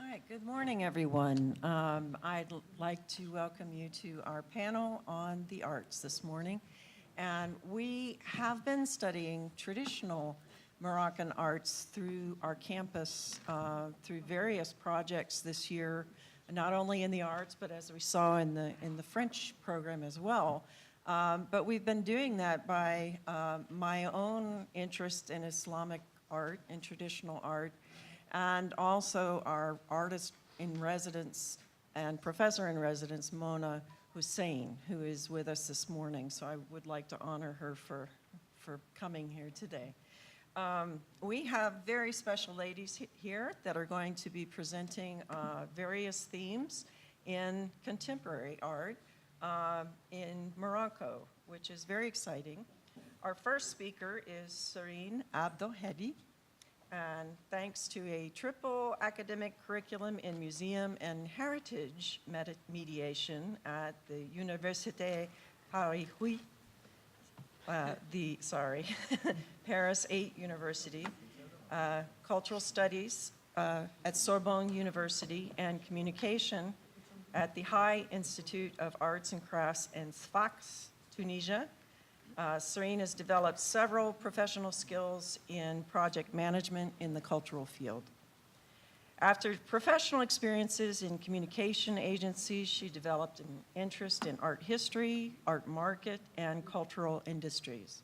Hi, good morning, everyone. I'd like to welcome you to our panel on the arts this morning. And we have been studying traditional Moroccan arts through our campus, through various projects this year, not only in the arts, but as we saw in the French program as well. But we've been doing that by my own interest in Islamic art and traditional art, and also our artist in residence and professor in residence, Mona Hussein, who is with us this morning. So I would like to honor her for coming here today. We have very special ladies here that are going to be presenting various themes in contemporary art in Morocco, which is very exciting. Our first speaker is Sirine Abdelhedi. And thanks to a triple academic curriculum in museum and heritage mediation at the Université Paris, Paris 8 University, cultural studies at Sorbonne University, and communication at the High Institute of Arts and Crafts in Sfax, Tunisia. Serene has developed several professional skills in project management in the cultural field. After professional experiences in communication agencies, she developed an interest in art history, art market, and cultural industries.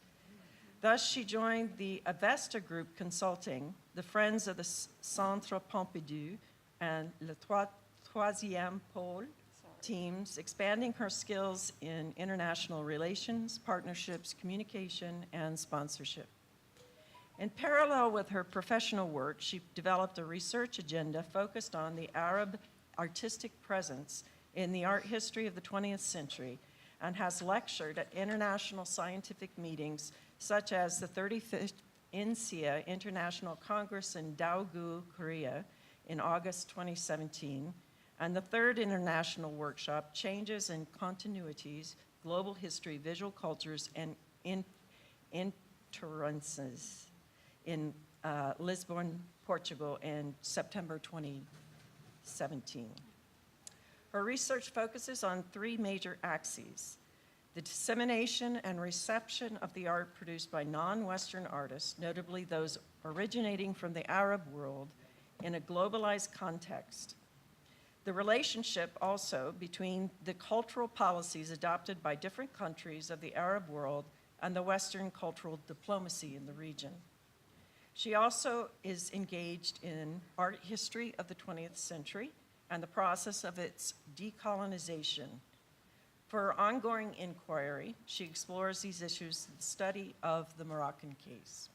Thus, she joined the Avesta Group Consulting, the Friends of the Centre Pompidou, and Le Troisième Pôle teams, expanding her skills in international relations, partnerships, communication, and sponsorship. In parallel with her professional work, she developed a research agenda focused on the Arab artistic presence in the art history of the 20th century and has lectured at international scientific meetings such as the 35th INSEA International Congress in Daegu, Korea in August 2017, and the third international workshop, Changes and Continuities, Global History, Visual Cultures, and Intolerances in Lisbon, Portugal in September 2017. Her research focuses on three major axes: the dissemination and reception of the art produced by non-Western artists, notably those originating from the Arab world, in a globalized context. The relationship also between the cultural policies adopted by different countries of the Arab world and the Western cultural diplomacy in the region. She also is engaged in art history of the 20th century and the process of its decolonization. For her ongoing inquiry, she explores these issues in the study of the Moroccan case.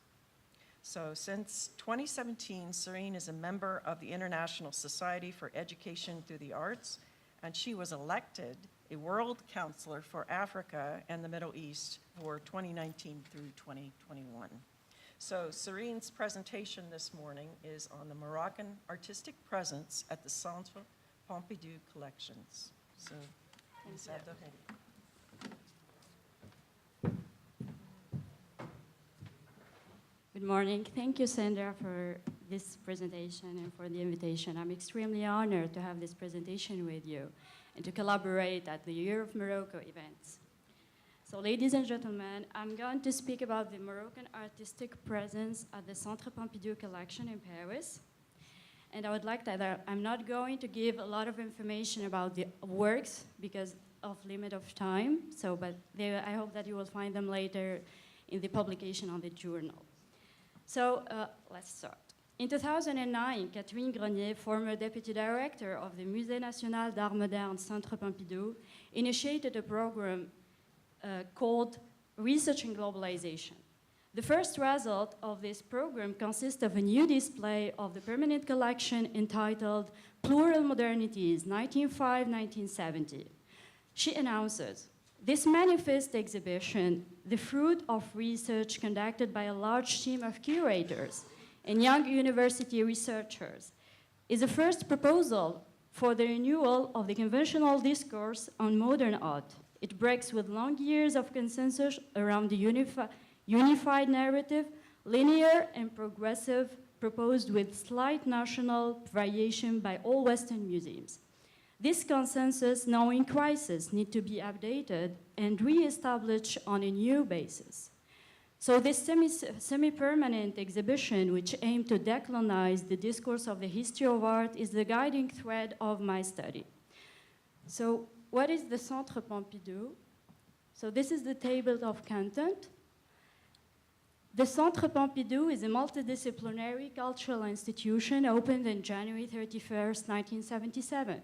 So since 2017, Serene is a member of the International Society for Education Through the Arts, and she was elected a World Counselor for Africa and the Middle East for 2019 through 2021. So Serene's presentation this morning is on the Moroccan artistic presence at the Centre Pompidou collections. So, Ms. Abdelhedi. Good morning. Thank you, Sandra, for this presentation and for the invitation. I'm extremely honored to have this presentation with you and to collaborate at the Year of Morocco events. So, ladies and gentlemen, I'm going to speak about the Moroccan artistic presence at the Centre Pompidou collection in Paris. And I would like that I'm not going to give a lot of information about the works because of limit of time. So, but I hope that you will find them later in the publication on the journal. So let's start. In 2009, Catherine Grenier, former deputy director of the Musée National d'Art Moderne Centre Pompidou, initiated a program called Research in Globalization. The first result of this program consists of a new display of the permanent collection entitled Plural Modernities, 1905-1970. She announces, this manifest exhibition, the fruit of research conducted by a large team of curators and young university researchers, is the first proposal for the renewal of the conventional discourse on modern art. It breaks with long years of consensus around the unified narrative, linear and progressive proposed with slight national variation by all Western museums. This consensus, now in crisis, needs to be updated and re-established on a new basis. So this semi-permanent exhibition, which aimed to decolonize the discourse of the history of art, is the guiding thread of my study. So what is the Centre Pompidou? So this is the table of content. The Centre Pompidou is a multidisciplinary cultural institution opened on January 31st, 1977.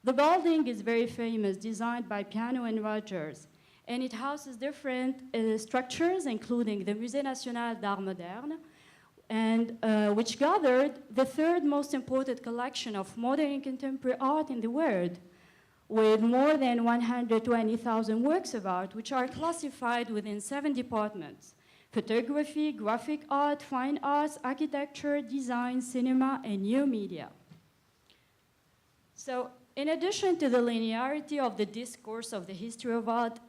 The building is very famous, designed by Piano and Rogers, and it houses different structures, including the Musée National d'Art Moderne, and which gathered the third most important collection of modern and contemporary art in the world, with more than 120,000 works of art, which are classified within 7 departments: photography, graphic art, fine arts, architecture, design, cinema, and new media. So, in addition to the linearity of the discourse of the history of art,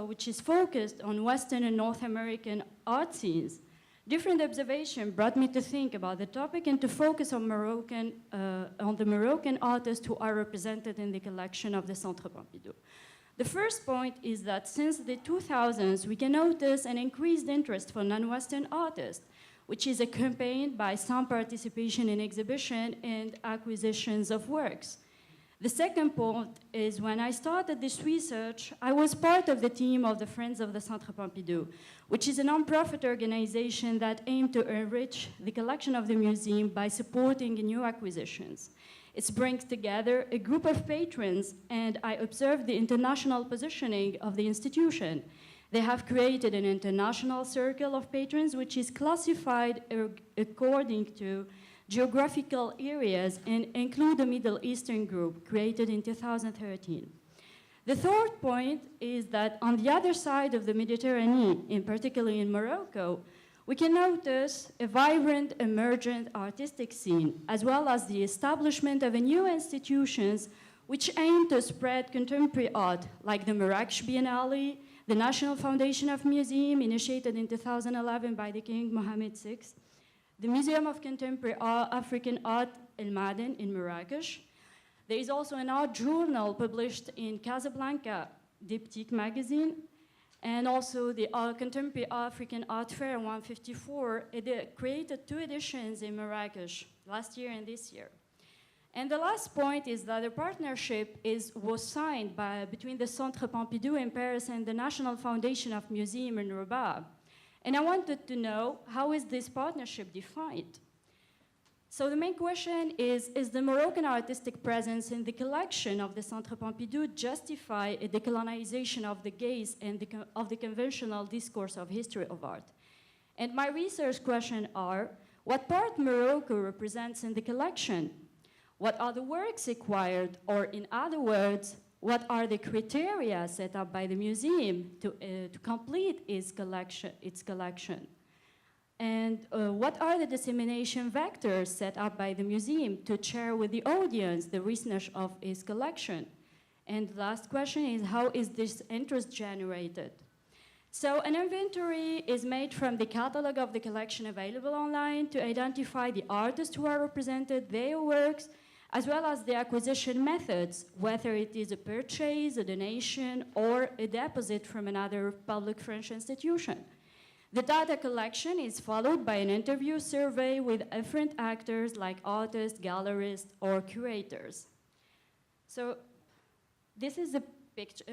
which is focused on Western and North American art scenes, different observations brought me to think about the topic and to focus on the Moroccan artists who are represented in the collection of the Centre Pompidou. The first point is that since the 2000s, we can notice an increased interest for non-Western artists, which is accompanied by some participation in exhibition and acquisitions of works. The second point is when I started this research, I was part of the team of the Friends of the Centre Pompidou, which is a non-profit organization that aimed to enrich the collection of the museum by supporting new acquisitions. It brings together a group of patrons, and I observed the international positioning of the institution. They have created an international circle of patrons, which is classified according to geographical areas and include a Middle Eastern group created in 2013. The third point is that on the other side of the Mediterranean, in particular in Morocco, we can notice a vibrant, emergent artistic scene, as well as the establishment of new institutions which aim to spread contemporary art, like the Marrakech Biennale, the National Foundation of Museum, initiated in 2011 by the King Mohammed VI, the Museum of Contemporary African Art, El Maden, in Marrakech. There is also an art journal published in Casablanca, Diptyque magazine, and also the Contemporary African Art Fair 154. It created 2 editions in Marrakech, last year and this year. And the last point is that a partnership was signed between the Centre Pompidou in Paris and the National Foundation of Museum in Rabat. And I wanted to know, how is this partnership defined? So the main question is the Moroccan artistic presence in the collection of the Centre Pompidou justify a decolonization of the gaze and of the conventional discourse of history of art? And my research questions are, what part Morocco represents in the collection? What are the works acquired? Or in other words, what are the criteria set up by the museum to complete its collection? And what are the dissemination vectors set up by the museum to share with the audience the richness of its collection? And the last question is, how is this interest generated? So an inventory is made from the catalog of the collection available online to identify the artists who are represented, their works, as well as the acquisition methods, whether it is a purchase, a donation, or a deposit from another public French institution. The data collection is followed by an interview survey with different actors like artists, gallerists, or curators. So this is a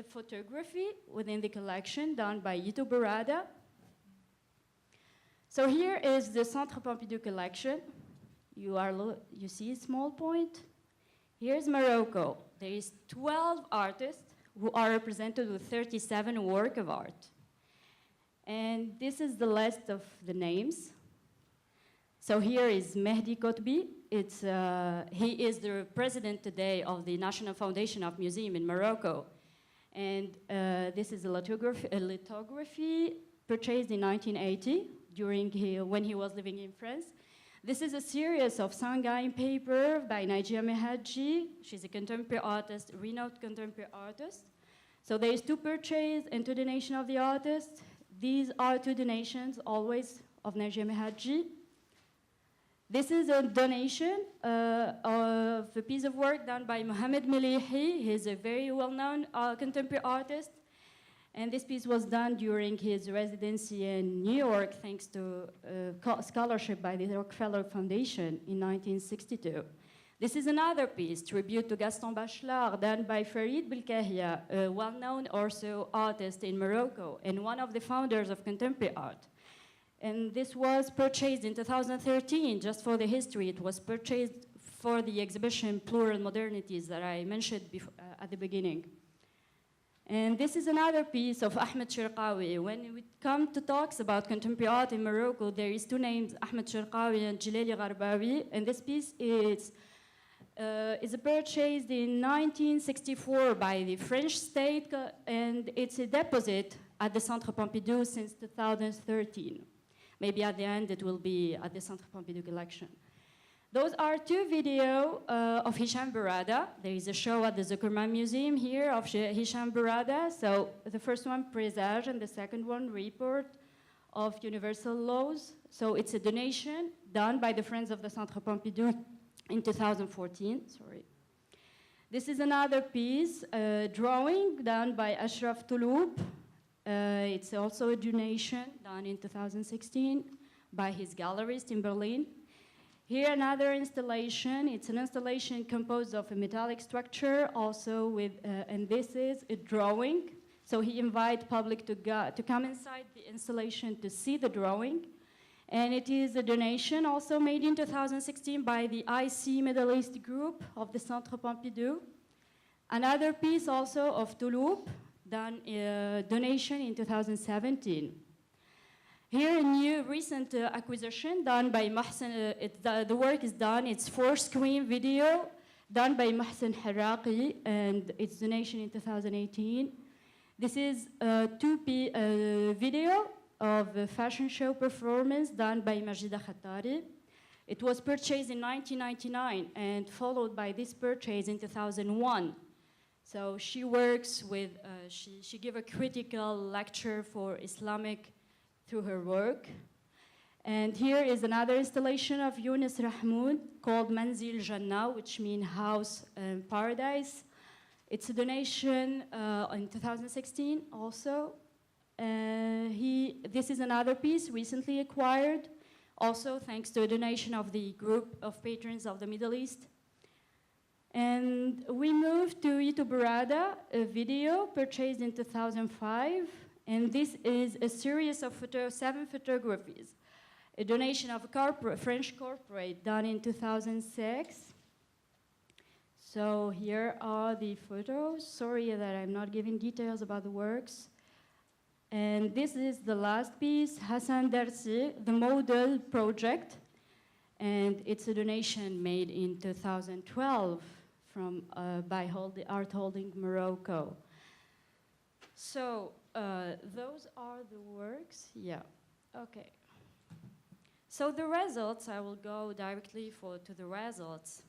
photography within the collection done by Yito Barada. So here is the Centre Pompidou collection. You see a small point? Here's Morocco. There is 12 artists who are represented with 37 works of art. And this is the list of the names. So here is Mehdi Kotbi. He is the president today of the National Foundation of Museum in Morocco. And this is a lithography purchased in 1980 when he was living in France. This is a series of Sangaim paper by Najia Hadi. She's a contemporary artist, renowned contemporary artist. So there is 2 purchase and 2 donation of the artist. These are 2 donations, always of Najia Hadi. This is a donation of a piece of work done by Mohamed Melihi. He's a very well-known contemporary artist. And this piece was done during his residency in New York, thanks to scholarship by the Rockefeller Foundation in 1962. This is another piece, tribute to Gaston Bachelard, done by Farid Belkahia, a well-known also artist in Morocco and one of the founders of contemporary art. And this was purchased in 2013, just for the history. It was purchased for the exhibition Plural Modernities that I mentioned at the beginning. And this is another piece of Ahmed Shirqawi. When we come to talks about contemporary art in Morocco, there is two names, Ahmed Shirqawi and Jilali Gharbawi. And this piece is purchased in 1964 by the French state, and it's a deposit at the Centre Pompidou since 2013. Maybe at the end it will be at the Centre Pompidou collection. Those are two videos of Hisham Barada. There is a show at the Zuckerman Museum here of Hisham Barada. So the first one, Présage, and the second one, Report of Universal Laws. So it's a donation done by the Friends of the Centre Pompidou in 2014, sorry. This is another piece, drawing done by Ashraf Touloub. It's also a donation done in 2016 by his gallerist in Berlin. Here another installation. It's an installation composed of a metallic structure also with, and this is a drawing. So he invites public to come inside the installation to see the drawing. And it is a donation also made in 2016 by the IC Middle East group of the Centre Pompidou. Another piece also of Touloub, done donation in 2017. Here a new recent acquisition done by Mohsen, the work is done, it's 4-screen video done by Mohsen Harraqi, and its donation in 2018. This is a video of a fashion show performance done by Majida Khattari. It was purchased in 1999 and followed by this purchase in 2001. So she works with, she gave a critical lecture for Islamic through her work. And here is another installation of Yunus Rahmoud called Manzil Jannah, which means house paradise. It's a donation in 2016 also. This is another piece recently acquired, also thanks to a donation of the group of patrons of the Middle East. And we moved to Ito Barada, a video purchased in 2005. And this is a series of 7 photographies, a donation of a French corporate done in 2006. So here are the photos. Sorry that I'm not giving details about the works. And this is the last piece, Hassan Darsi, the model project. And it's a donation made in 2012 from, by Art Holding Morocco. So those are the works, yeah, okay. So the results, I will go directly to the results.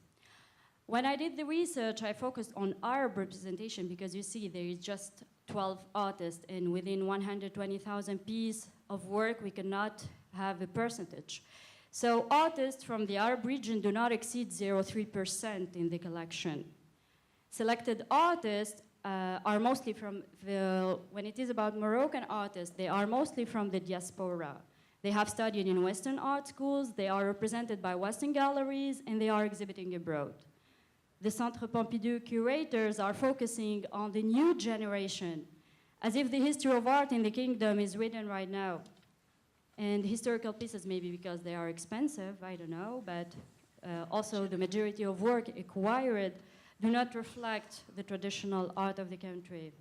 When I did the research, I focused on Arab representation because you see there is just 12 artists, and within 120,000 pieces of work, we cannot have a percentage. So artists from the Arab region do not exceed 0.3% in the collection. Selected artists are mostly from when it is about Moroccan artists, they are mostly from the diaspora. They have studied in Western art schools, they are represented by Western galleries, and they are exhibiting abroad. The Centre Pompidou curators are focusing on the new generation, as if the history of art in the kingdom is written right now. And historical pieces, maybe because they are expensive, I don't know, but also the majority of work acquired do not reflect the traditional art of the country.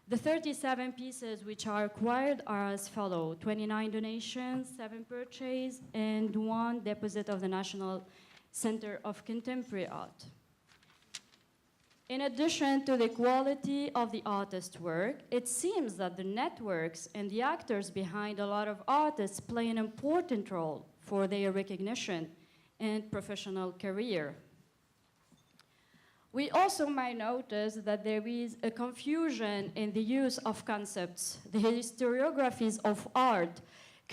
The 37 pieces which are acquired are as follows: 29 donations, 7 purchase, and 1 deposit of the National Center of Contemporary Art. In addition to the quality of the artist's work, it seems that the networks and the actors behind a lot of artists play an important role for their recognition and professional career. We also might notice that there is a confusion in the use of concepts. The historiographies of art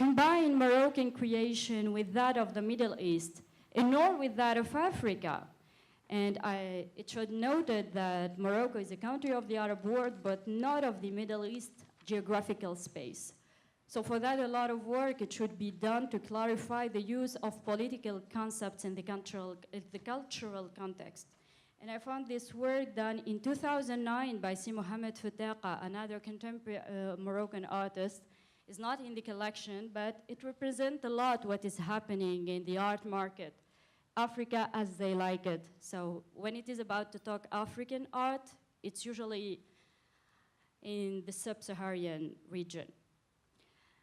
combine Moroccan creation with that of the Middle East, and nor with that of Africa. And it should noted that Morocco is a country of the Arab world, but not of the Middle East geographical space. So for that, a lot of work it should be done to clarify the use of political concepts in the cultural context. And I found this work done in 2009 by Si Mohamed Fataqa, another contemporary Moroccan artist. It's not in the collection, but it represents a lot what is happening in the art market. Africa as they like it. So when it is about to talk African art, it's usually in the sub-Saharan region.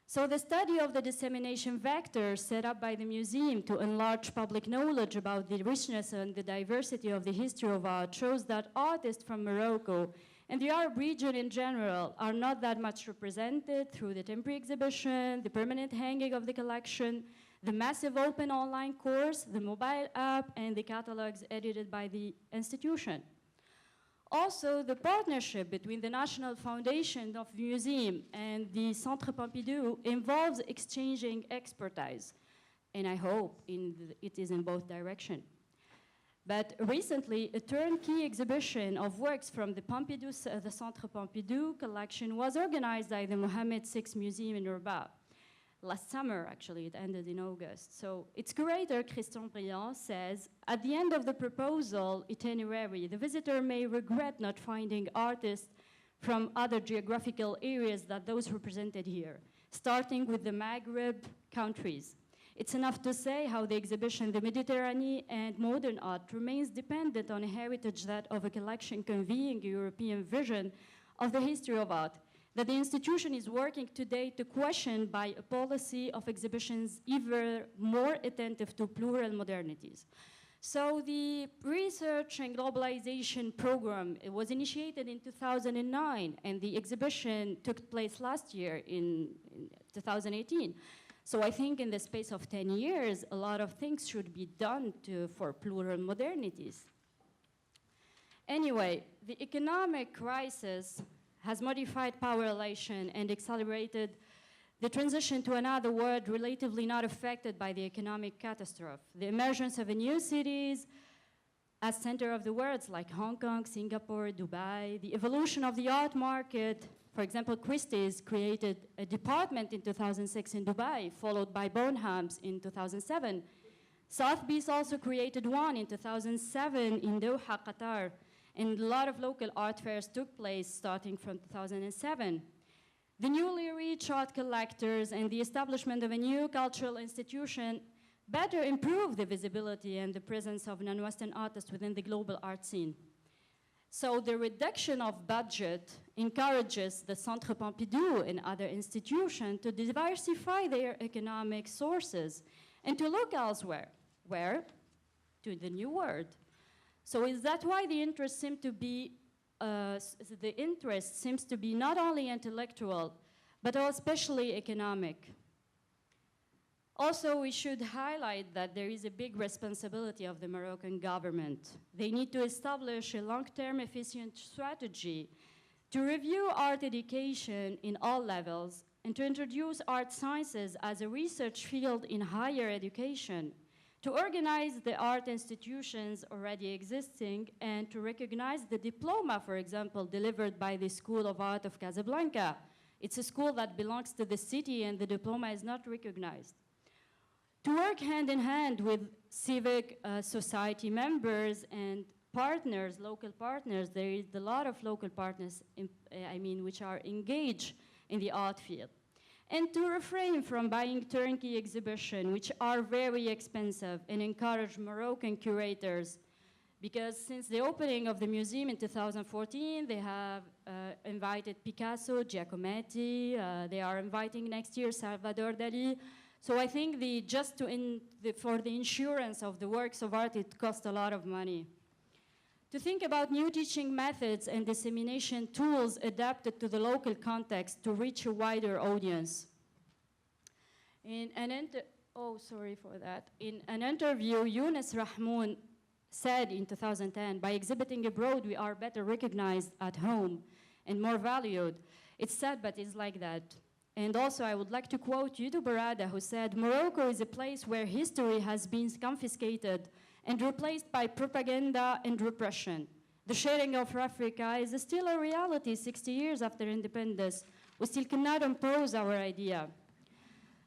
So the study of the dissemination vectors set up by the museum to enlarge public knowledge about the richness and the diversity of the history of art shows that artists from Morocco and the Arab region in general are not that much represented through the temporary exhibition, the permanent hanging of the collection, the massive open online course, the mobile app, and the catalogs edited by the institution. Also, the partnership between the National Foundation of the Museum and the Centre Pompidou involves exchanging expertise, and I hope it is in both directions. But recently, a turnkey exhibition of works from the the Centre Pompidou collection was organized by the Mohammed VI Museum in Rabat. Last summer, actually, it ended in August. So its curator, Christian Briand, says, at the end of the proposal itinerary, the visitor may regret not finding artists from other geographical areas than those represented here, starting with the Maghreb countries. It's enough to say how the exhibition, the Mediterranean and modern art, remains dependent on a heritage that of a collection conveying a European vision of the history of art, that the institution is working today to question by a policy of exhibitions even more attentive to plural modernities. So the research and globalization program, it was initiated in 2009, and the exhibition took place last year in 2018. So I think in the space of 10 years, a lot of things should be done for plural modernities. Anyway, the economic crisis has modified power relation and accelerated the transition to another world relatively not affected by the economic catastrophe. The emergence of new cities as center of the world, like Hong Kong, Singapore, Dubai, the evolution of the art market. For example, Christie's created a department in 2006 in Dubai, followed by Bonham's in 2007. Sotheby's also created one in 2007 in Doha, Qatar. And a lot of local art fairs took place starting from 2007. The newly reached art collectors and the establishment of a new cultural institution better improve the visibility and the presence of non-Western artists within the global art scene. So the reduction of budget encourages the Centre Pompidou and other institutions to diversify their economic sources and to look elsewhere. Where? To the New World. So is that why the interest seems to be not only intellectual, but especially economic? Also, we should highlight that there is a big responsibility of the Moroccan government. They need to establish a long-term efficient strategy to review art education in all levels and to introduce art sciences as a research field in higher education, to organize the art institutions already existing, and to recognize the diploma, for example, delivered by the School of Art of Casablanca. It's a school that belongs to the city and the diploma is not recognized. To work hand in hand with civic society members and partners, local partners, there is a lot of local partners, which are engaged in the art field. And to refrain from buying turnkey exhibitions, which are very expensive, and encourage Moroccan curators, because since the opening of the museum in 2014, they have invited Picasso, Giacometti, they are inviting next year Salvador Dali. So I think for the insurance of the works of art, it costs a lot of money. To think about new teaching methods and dissemination tools adapted to the local context to reach a wider audience. In an interview, Yunus Rahmoun said in 2010, by exhibiting abroad, we are better recognized at home and more valued. It's sad, but it's like that. And also, I would like to quote Yudu Barada, who said, "Morocco is a place where history has been confiscated and replaced by propaganda and repression. The sharing of Africa is still a reality 60 years after independence. We still cannot impose our idea."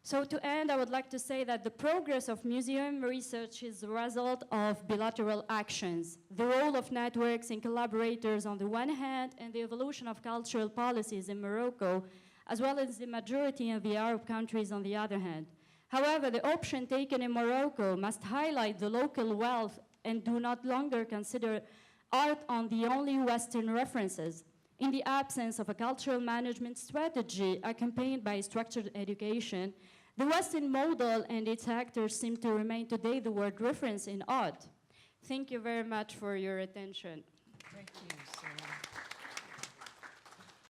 So to end, I would like to say that the progress of museum research is the result of bilateral actions, the role of networks and collaborators on the one hand, and the evolution of cultural policies in Morocco, as well as the majority of the Arab countries on the other hand. However, the option taken in Morocco must highlight the local wealth and do not longer consider art on the only Western references. In the absence of a cultural management strategy accompanied by structured education, the Western model and its actors seem to remain today the word reference in art. Thank you very much for your attention.